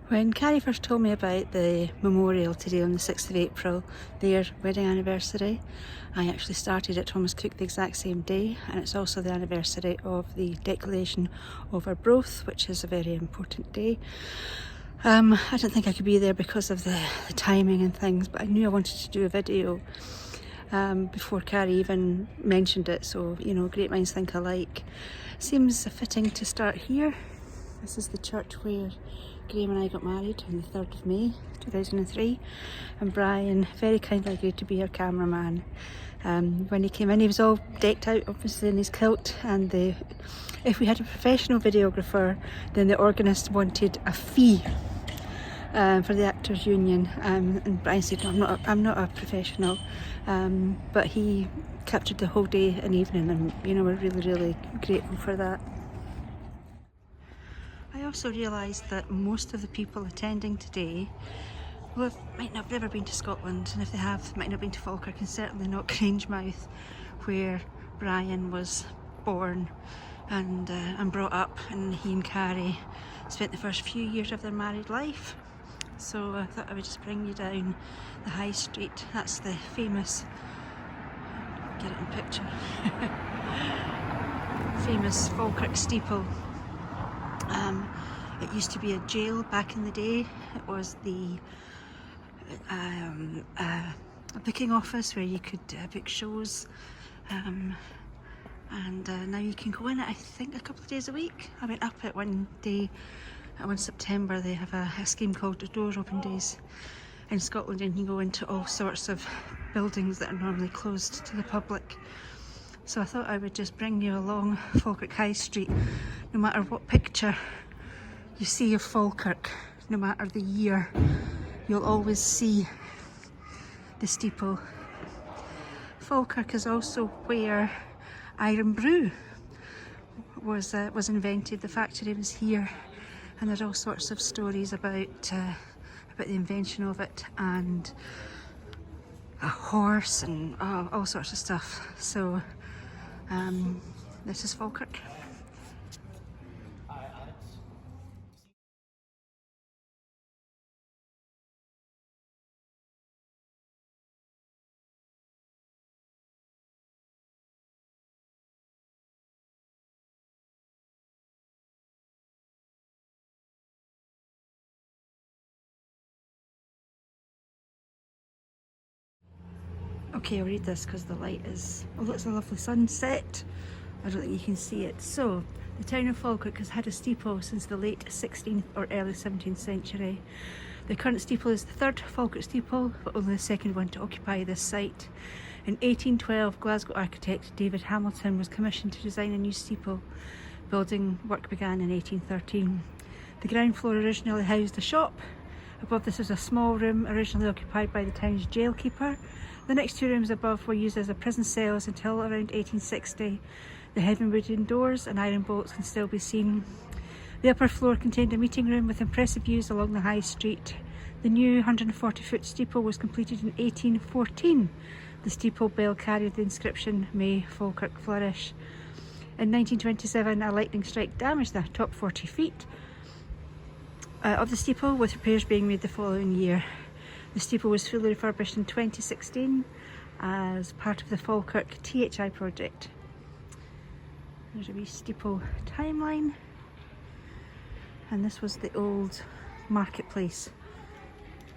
When Carrie first told me about the memorial today on the 6th of April, their wedding anniversary, I actually started at Thomas Cook the exact same day, and it's also the anniversary of the declaration of Arbroath, which is a very important day. I didn't think I could be there because of the timing and things, but I knew I wanted to do a video before Carrie even mentioned it, so you know, great minds think alike. Seems fitting to start here. This is the church where Graham and I got married on the 3rd of May 2003, and Brian very kindly agreed to be our cameraman. When he came in, he was all decked out obviously in his kilt, and if we had a professional videographer, then the organist wanted a fee for the Actors Union, and Brian said, no, I'm not a professional, but he captured the whole day and evening, and you know, we're really grateful for that. I also realised that most of the people attending today might not have ever been to Scotland, and if they have, might not have been to Falkirk, and certainly not Grangemouth, where Brian was born and brought up, and he and Carrie spent the first few years of their married life. So I thought I would just bring you down the high street. That's the famous, get it in picture, famous Falkirk steeple. It used to be a jail back in the day. It was a booking office where you could book shows, and now you can go in it, I think, a couple of days a week. I went up it one day, in September. They have a scheme called the Doors Open Days in Scotland, and you can go into all sorts of buildings that are normally closed to the public. So I thought I would just bring you along Falkirk High Street. No matter what picture you see of Falkirk, no matter the year, you'll always see the steeple. Falkirk is also where Iron Brew was invented. The factory was here, and there's all sorts of stories about the invention of it, and a horse, and all sorts of stuff. So this is Falkirk. Okay, I'll read this because the light is... oh, it's a lovely sunset. I don't think you can see it. So, the town of Falkirk has had a steeple since the late 16th or early 17th century. The current steeple is the third Falkirk steeple, but only the second one to occupy this site. In 1812, Glasgow architect David Hamilton was commissioned to design a new steeple. Building work began in 1813. The ground floor originally housed a shop. Above this was a small room originally occupied by the town's jailkeeper. The next two rooms above were used as a prison cells until around 1860. The heavy wooden doors and iron bolts can still be seen. The upper floor contained a meeting room with impressive views along the high street. The new 140-foot steeple was completed in 1814. The steeple bell carried the inscription, "May Falkirk Flourish." In 1927, a lightning strike damaged the top 40 feet of the steeple, with repairs being made the following year. The steeple was fully refurbished in 2016 as part of the Falkirk THI project. There's a wee steeple timeline, and this was the old marketplace.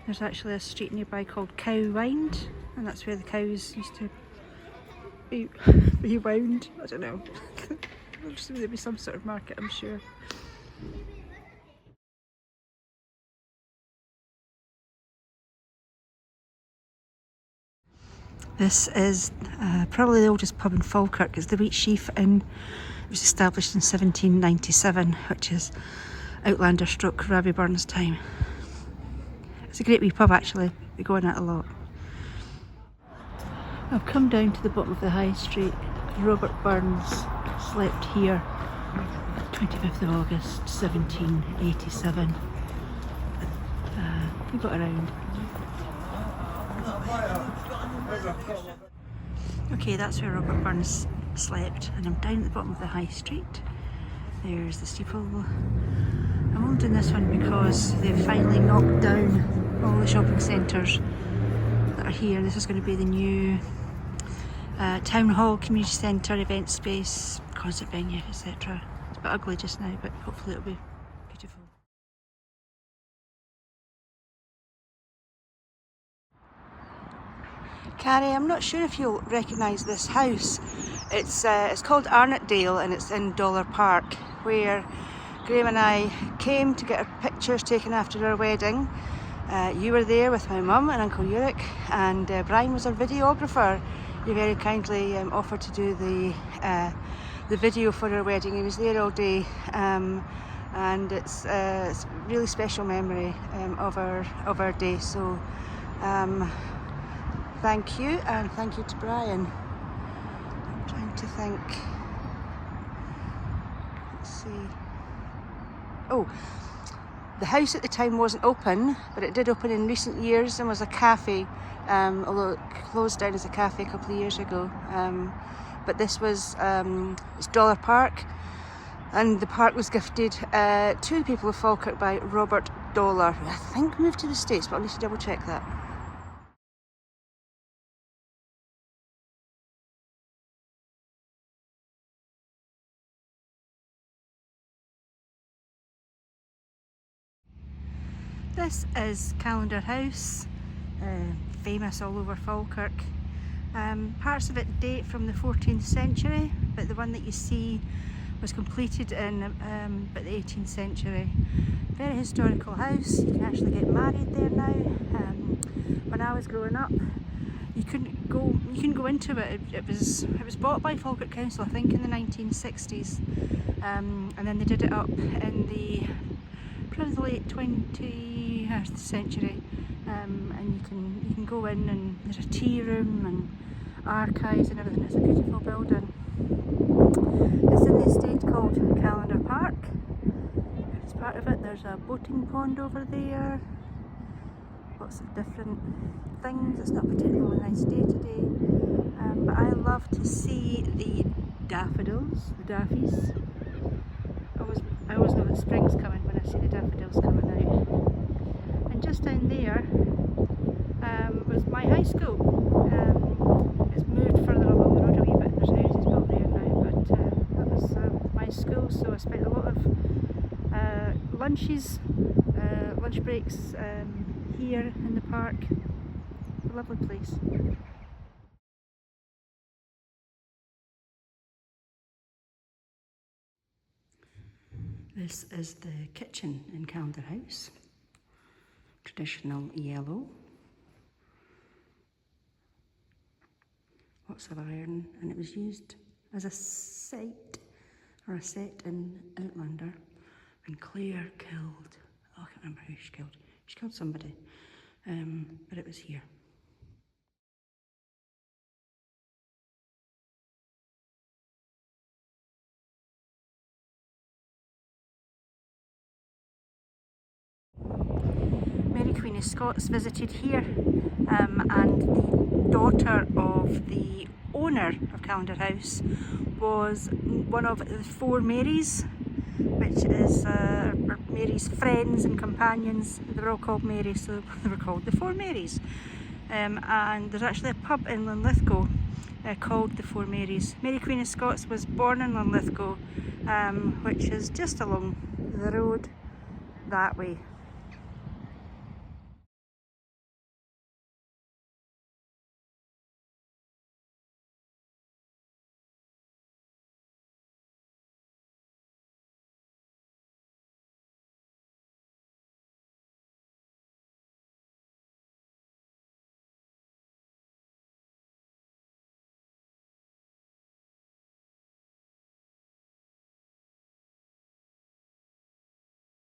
There's actually a street nearby called Cow Wind, and that's where the cows used to be wound. I don't know. There'd be some sort of market, I'm sure. This is probably the oldest pub in Falkirk. It's the Wheat Sheaf Inn. It was established in 1797, which is Outlander stroke Rabbie Burns time. It's a great wee pub actually, we go in it a lot. I've come down to the bottom of the high street. Robert Burns slept here 25th of August 1787. He got around. Okay, that's where Robert Burns slept, and I'm down at the bottom of the high street. There's the steeple. I'm only involved in this one because they've finally knocked down all the shopping centres that are here. This is going to be the new town hall, community centre, event space, concert venue, etc. It's a bit ugly just now, but hopefully it'll be beautiful. Carrie, I'm not sure if you'll recognise this house. It's called Arnottdale and it's in Dollar Park, where Graham and I came to get our pictures taken after our wedding. You were there with my mum and Uncle Uric, and Brian was our videographer. He very kindly offered to do the video for our wedding. He was there all day, and it's a really special memory of our day. So thank you, and thank you to Brian. I'm trying to think. Let's see. Oh, the house at the time wasn't open, but it did open in recent years and was a cafe, although it closed down as a cafe a couple of years ago. But this was it's Dollar Park, and the park was gifted to the people of Falkirk by Robert Dollar, who I think moved to the States, but I'll need to double check that. This is Calendar House, famous all over Falkirk. Parts of it date from the 14th century, but the one that you see was completed in about the 18th century. Very historical house. You can actually get married there now. When I was growing up, you couldn't go into it. It was bought by Falkirk Council, I think, in the 1960s, and then they did it up in the probably the late 20th century, and you can go in and there's a tea room and archives and everything. It's a beautiful building. It's in the estate called Calendar Park. It's part of it. There's a boating pond over there. Lots of different things. It's not a particularly nice day today, but I love to see the daffodils, the daffies. I always know that spring's coming when I see the daffodils coming out. And just down there was my high school. It's moved further along the road a wee bit. There's houses built there now, but that was my school. So I spent a lot of lunch breaks here in the park. A lovely place. This is the kitchen in Calendar House. Traditional yellow. Lots of iron, and it was used as a site or a set in Outlander. And Claire killed, I can't remember who she killed. She killed somebody, but it was here. Mary Queen of Scots visited here, and the daughter of the owner of Calendar House was one of the four Marys, which is Mary's friends and companions. They were all called Mary, so they were called the Four Marys. And there's actually a pub in Linlithgow called the Four Marys. Mary Queen of Scots was born in Linlithgow, which is just along the road that way.